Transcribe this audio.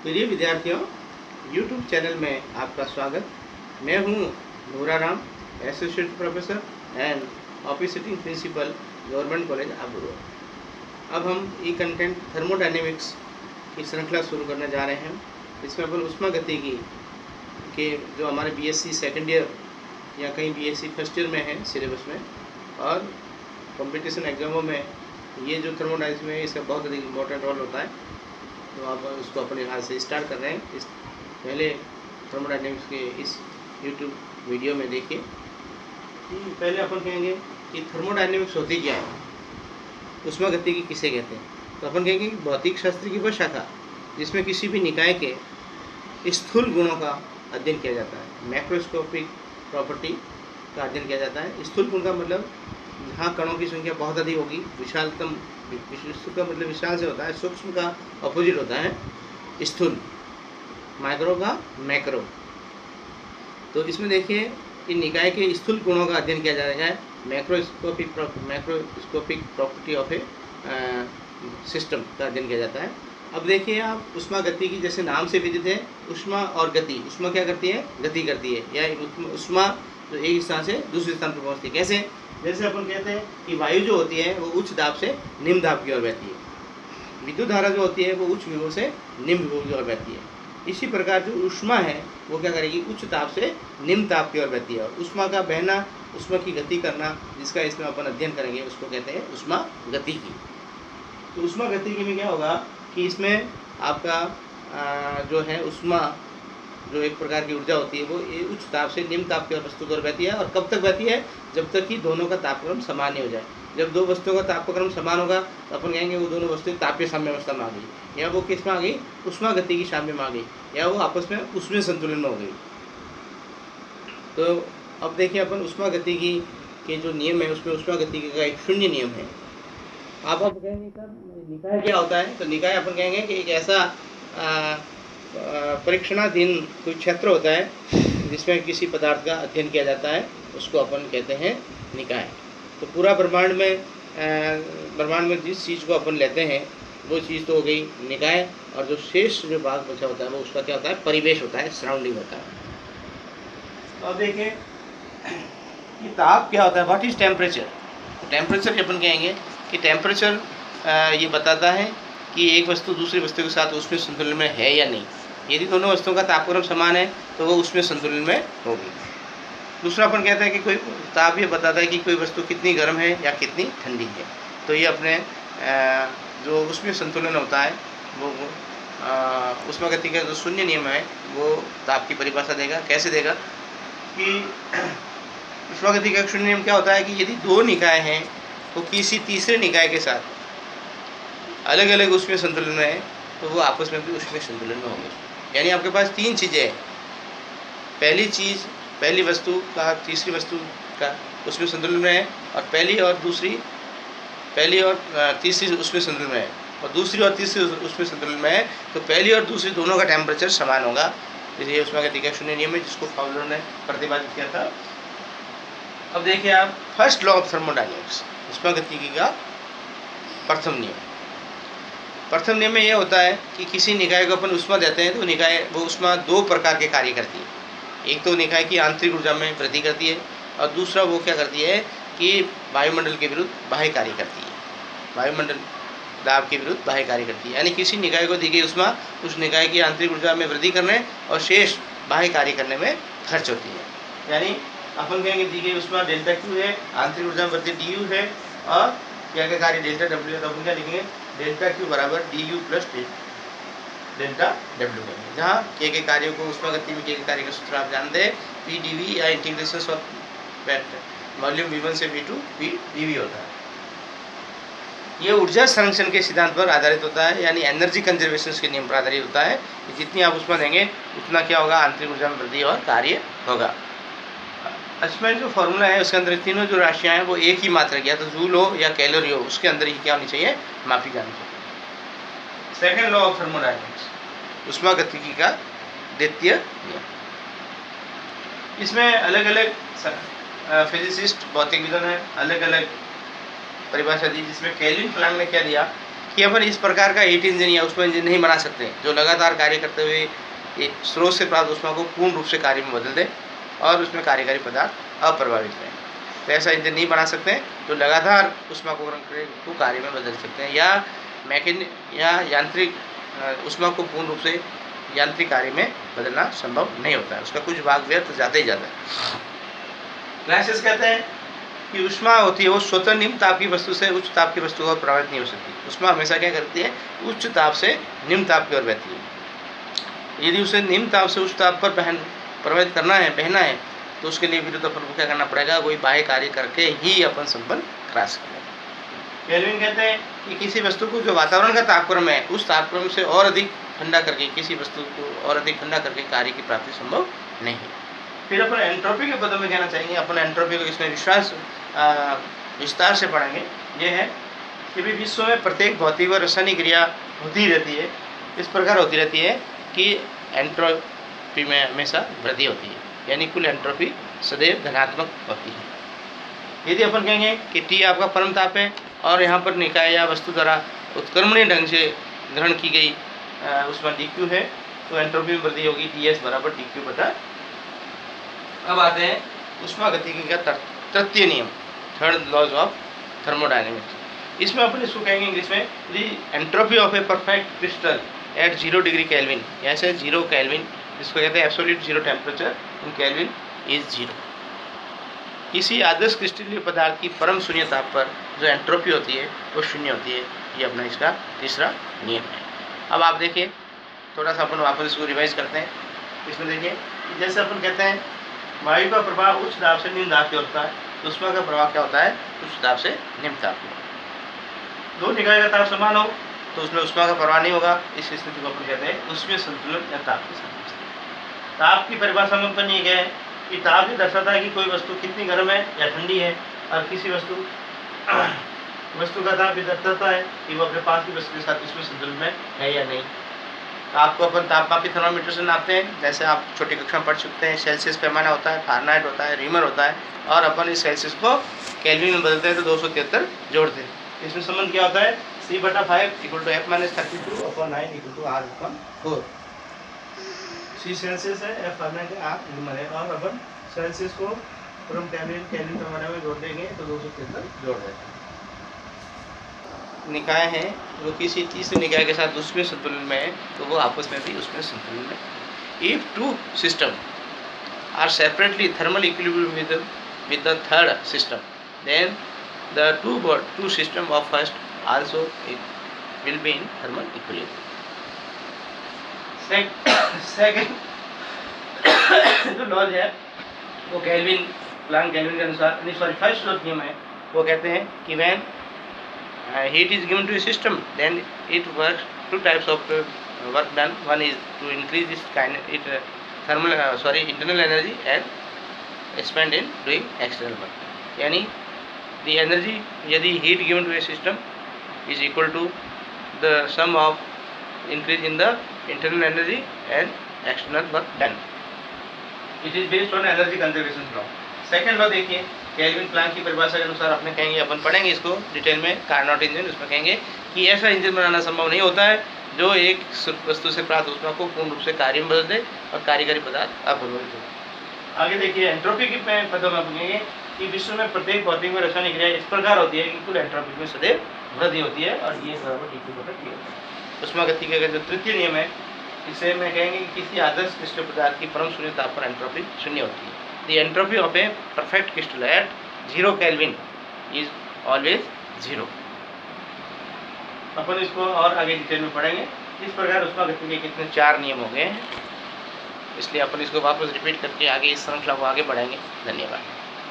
प्रिय विद्यार्थियों, YouTube channel में आपका स्वागत। मैं हूं Noora Ram, associate professor and office sitting principal, government college Abur. अब हम ई कंटेंट थर्मोडायनेमिक्स की श्रृंखला शुरू करने जा रहे हैं। इसमें अपन ऊष्मागतिकी के जो हमारे बीएससी सेकेंड ईयर या कहीं बीएससी फर्स्ट ईयर में है सिलेबस में, और कंपटीशन एग्जामों में ये जो थर्मोडायनेमिक्स में इसका बहुत अधिक इम्पोर्टेंट रोल होता है। तो आप उसको अपने यहाँ से स्टार्ट कर रहे हैं। इस पहले थर्मोडायनेमिक्स के इस यूट्यूब वीडियो में देखिए कि पहले अपन कहेंगे कि थर्मोडायनेमिक्स होती क्या है, ऊष्मागतिकी किसे कहते हैं। तो अपन कहेंगे कि भौतिक शास्त्र की वह शाखा जिसमें किसी भी निकाय के स्थूल गुणों का अध्ययन किया जाता है। मैक्रोस्कोपिक प्रॉपर्टी का अध्ययन किया जाता है। स्थूल गुण का मतलब जहाँ कणों की संख्या बहुत अधिक होगी, विशालतम, स्थूल का मतलब विशाल से होता है, सूक्ष्म का अपोजिट होता है स्थूल, माइक्रो का मैक्रो। तो इसमें देखिए कि निकाय के स्थूल गुणों का अध्ययन किया जाएगा। Macroscopic property of A system का अध्ययन किया जाता है। अब देखिए आप, ऊष्मागतिकी जैसे नाम से विदित है, ऊष्मा और गति। ऊष्मा क्या करती है? गति करती है। या ऊष्मा जो एक स्थान से दूसरे स्थान पर पहुँचती है। कैसे? जैसे अपन कहते हैं कि वायु जो होती है वो उच्च दाब से निम्न दाब की ओर बहती है। विद्युत धारा जो होती है वो उच्च विभव से निम्न विभव की ओर बहती है। इसी प्रकार जो ऊष्मा है वो क्या करेगी? उच्च ताप से निम्न ताप की ओर बहती है। और ऊष्मा का बहना, ऊष्मा की गति करना, जिसका इसमें अपन अध्ययन करेंगे, उसको कहते हैं ऊष्मा गतिकी। तो ऊष्मा गतिकी में क्या होगा कि इसमें आपका जो है ऊष्मा, जो एक प्रकार की ऊर्जा होती है, वो उच्च ताप से निम्न ताप की ओर वस्तु की ओर बहती है। और कब तक बहती है? जब तक कि दोनों का तापक्रम समान हो जाए। जब दो वस्तुओं का तापक्रम समान होगा तो अपन कहेंगे वो दोनों वस्तुएं तापीय साम्य अवस्था में आ गई, या वो किस में आ गई? ऊष्मागतिकी साम्य में आ गई, या वो आपस में ऊष्मीय संतुलन में हो गई। तो अब देखिए अपन ऊष्मागतिकी के जो नियम है उसमें ऊष्मागतिकी का एक शून्य नियम है। आप कहेंगे सर निकाय क्या होता है? तो निकाय अपन कहेंगे कि एक ऐसा परीक्षणाधीन कोई क्षेत्र होता है जिसमें किसी पदार्थ का अध्ययन किया जाता है, उसको अपन कहते हैं निकाय। तो पूरा ब्रह्मांड में जिस चीज़ को अपन लेते हैं वो चीज़ तो हो गई निकाय, और जो शेष जो भाग बचा होता है वो उसका क्या होता है? परिवेश होता है, सराउंडिंग होता है। तो अब देखिए कि ताप क्या होता है? What is temperature? टेम्परेचर अपन कहेंगे कि टेम्परेचर ये बताता है कि एक वस्तु दूसरी वस्तु के साथ उसमें संतुलन में है या नहीं। यदि दोनों वस्तुओं का तापक्रम समान है तो वो उसमें संतुलन में होगी। दूसरा अपन कहते हैं कि कोई ताप ये बताता है कि कोई वस्तु कितनी गर्म है या कितनी ठंडी है। तो ये अपने जो उसमें संतुलन होता है वो ऊष्मागतिकी का जो शून्य नियम है वो ताप की परिभाषा देगा। कैसे देगा कि ऊष्मागतिकी का शून्य नियम क्या होता है कि यदि दो निकाय हैं तो किसी तीसरे निकाय के साथ अलग अलग उसमें संतुलन में है तो वो आपस में भी उसमें संतुलन में होंगे। यानी आपके पास तीन चीज़ें हैं। पहली वस्तु का तीसरी वस्तु का उसमें संतुलन में है, और पहली और तीसरी उसमें संतुलन में है, और दूसरी और तीसरी उसमें संतुलन में है। तो पहली और दूसरी दोनों का टेम्परेचर समान होगा। इसलिए ऊष्मागतिकी का शून्य नियम है जिसको फाउलर ने प्रतिपादित किया था। अब देखिए आप, फर्स्ट लॉ ऑफ थर्मोडायनेमिक्स, ऊष्मागतिकी का प्रथम नियम में यह होता है कि किसी निकाय को अपन ऊष्मा देते हैं तो निकाय वो ऊष्मा दो प्रकार के कार्य करती है। एक तो निकाय की आंतरिक ऊर्जा में वृद्धि करती है, और दूसरा वो क्या करती है कि वायुमंडल के विरुद्ध बाह्य कार्य करती है। वायुमंडल दाब के विरुद्ध बाह्य कार्य करती है। यानी किसी निकाय को दी गई ऊष्मा उस निकाय की आंतरिक ऊर्जा में वृद्धि करने और शेष बाह्य कार्य करने में खर्च होती है। यानी अपन कहेंगे दी गई ऊष्मा डेल्टा क्यू है, आंतरिक ऊर्जा में वृद्धि डी यू है, और क्या क्या कार्य डेल्टा डब्ल्यू है। तो अपन क्या लिखेंगे? डेल्टा क्यू बराबर D you plus delta W है। जहाँ के कार्यों को ऊष्मागतिकी में के कार्य का सूत्र आप जानते हैं, पी डी वी, या इंटीग्रेशन ऑफ वॉल्यूम V1 से V2 पी डी वी होता है। ये ऊर्जा संरक्षण के सिद्धांत पर आधारित होता है, यानी एनर्जी कंजर्वेशन के नियम पर आधारित होता है। जितनी आप ऊष्मा देंगे उतना क्या होगा? आंतरिक ऊर्जा में वृद्धि और कार्य होगा। इसमें जो फॉर्मूला है उसके अंदर तीनों जो राशियाँ हैं वो एक ही मात्रा की, या तो जूल हो या कैलोरी हो, उसके अंदर ही क्या होनी चाहिए? माफी जानी चाहिए। सेकेंड लॉ ऑफ थर्मोडायनेमिक्स, ऊष्मागतिकी का द्वितीय नियम। इसमें अलग अलग फिजिसिस्ट, भौतिकविदों ने अलग अलग परिभाषा दी। जिसमें केल्विन प्लैंक ने क्या दिया कि अपन इस प्रकार का हीट इंजन या उष्मा इंजन नहीं बना सकते जो लगातार कार्य करते हुए ये स्रोत से प्राप्त उष्मा को पूर्ण रूप से कार्य में बदल दे और उसमें कार्यकारी पदार्थ अप्रभावित रहे। तो ऐसा इंजन नहीं बना सकते जो लगातार उष्मा को कार्य में बदल सकते हैं, या मैकेनिक या यांत्रिक उष्मा को पूर्ण रूप से यांत्रिक कार्य में बदलना संभव नहीं होता है, उसका कुछ भाग व्यर्थ जाता ही जाता है। क्लासेस कहते हैं कि उष्मा होती है वो स्वतः निम्न ताप की वस्तु से उच्च ताप की वस्तु को प्रभावित नहीं हो सकती। उष्मा हमेशा क्या करती है, उच्च ताप से निम्न ताप की ओर बहती है। यदि उसे निम्न ताप से उच्च ताप पर प्रभावित करना है, बहना है, तो उसके लिए विरुद्ध अपन को क्या करना पड़ेगा, कोई बाह्य कार्य करके ही अपन संपन्न करा सकते हैं। केल्विन कहते हैं कि किसी वस्तु को जो वातावरण का तापक्रम है उस तापक्रम से और अधिक ठंडा करके, किसी वस्तु को और अधिक ठंडा करके कार्य की प्राप्ति संभव नहीं है। फिर अपन एंट्रोपी के पदों में कहना चाहेंगे, अपन एंट्रोपी को इसमें विस्तार से पढ़ेंगे। ये है कि भी विश्व में प्रत्येक भौतिक व रासायनिक क्रिया होती रहती है, इस प्रकार होती रहती है कि एंट्रोपी में हमेशा वृद्धि होती है, यानी कुल एंट्रोपी सदैव धनात्मक होती है। यदि अपन कहेंगे कि T आपका परम ताप है और यहाँ पर निकाय या वस्तु द्वारा उत्क्रमणीय ढंग से ग्रहण की गई उसमें dQ है, तो एंट्रोपी में वृद्धि होगी Ts बराबर dQ बटा। अब आते हैं उष्मागतिकी का तृतीय नियम, थर्ड लॉज ऑफ थर्मोडायनेमिक्स। इसमें अपन इसको कहेंगे इंग्लिश में the entropy of a perfect crystal at 0 degree kelvin, ऐसे 0 केल्विन, इसको कहते हैं absolute zero temperature in kelvin is 0। किसी आदर्श क्रिस्टलीय पदार्थ की परम शून्य ताप पर जो एंट्रोपी होती है वो शून्य होती है। ये अपना इसका तीसरा नियम है। अब आप देखिए, थोड़ा सा अपन वापस इसको रिवाइज करते हैं। इसमें देखिए, जैसे अपन कहते हैं वायु का प्रभाव उच्च दाब से निम्न दाब की होता है, तो उष्मा का प्रभाव क्या होता है, उच्च दाब से निम्न ताप की। दो निकाय का ताप समान हो तो उसमें उष्मा का प्रभाव नहीं होगा, इस स्थिति को अपन कहते हैं उष्मीय संतुलन या ताप की समस्या। ताप की परिभाषा में अपन ये है कि ताप ही दर्शाता है कि कोई वस्तु कितनी गर्म है या ठंडी है, और किसी वस्तु का ताप ये दर्शाता है कि वो अपने पास की वस्तु के साथ उष्मीय संतुलन में है या नहीं। ताप को अपन तापमापी थर्मामीटर से नापते हैं, जैसे आप छोटी कक्षा में पढ़ चुकते हैं। सेल्सियस पैमाना होता है, फारेनहाइट होता है, रीमर होता है, और अपन इस सेल्सियस को केल्विन में बदलते हैं तो 273 जोड़ते हैं। इसमें संबंध क्या होता है, C/5 = F-32/9 = R/4। C Celsius है, F फारेनहाइट है, R रीमर है, और अपन सेल्सियस को फ्रॉम केल्विन पैमाने में जोड़ देंगे तो 273 जोड़ देते हैं। निकाय हैं वो किसी तीसरे निकाय के साथ उष्मीय संतुलन में है तो वो आपस में भी उष्मीय संतुलन में। If two system are separately thermal equilibrium with the third system, then the two system of first also it will be in thermal equilibrium. Second जो लॉज है वो केल्विन प्लैंक केल्विन के अनुसार फर्स्ट लॉ नियम है, वो कहते हैं कि when heat is given to a system then it works two types of work done. One is to increase its internal energy and expand in doing external work. यानी the energy यदि heat given to a system is equal to the sum of increase in the internal energy and external work done. It is based on energy conservation law. Second law देखिए, kelvin Planck की परिभाषा के अनुसार अपने कहेंगे, अपन पढ़ेंगे इसको detail में, कार्नोट इंजन। उसमें कहेंगे कि ऐसा इंजन बनाना संभव नहीं होता है जो एक वस्तु से प्राप्त ऊष्मा को पूर्ण रूप से कार्य में बदल दे और कार्यकारी पदार्थ अप्रभावित हो। आगे देखिए, एंट्रोपी के पदों में कहेंगे कि विश्व में प्रत्येक भौतिक में रासायनिक क्रिया इस प्रकार होती है कि कुल एंट्रोपी में सदैव वृद्धि होती है, और ये बराबर dQ/T। उष्मागतिकी का जो तृतीय नियम है, इसे में कहेंगे कि किसी आदर्श क्रिस्टल पदार्थ की परम शून्य ताप पर एंट्रोपी शून्य होती है। The entropy of a perfect crystal at 0 Kelvin is always 0। अपन इसको और आगे डिटेल में पढ़ेंगे। इस प्रकार उष्मागतिकी के कितने 4 नियम हो गए हैं, इसलिए अपन इसको वापस रिपीट करके आगे इस श्रृंखला को आगे बढ़ाएंगे। धन्यवाद।